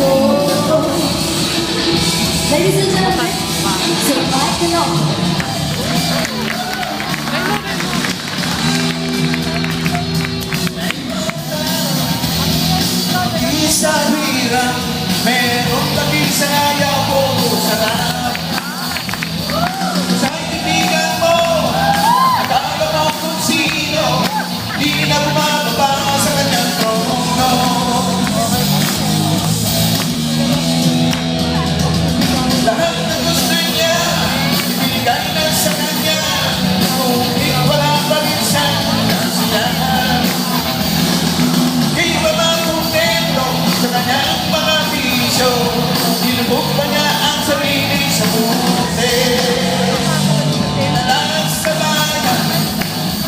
Ladies and gentlemen, to the mic and on. Sa hirap, meron nag-isayaw ko sa lahat. Sa kaibigan mo, akala mo kung sino, di na bumababa sa kanyang trono. Lahat na gusto niya, ibigay na sa kanya, ngunit wala pa rin siyang kasiyahan. Di ba makontento sa kanyang mga bisyo, nilubog pa niya ang sarili sa buti. Inalas sa bayan,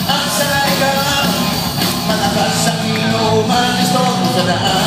ang salaga, malakas ang inuman, gusto sa daan.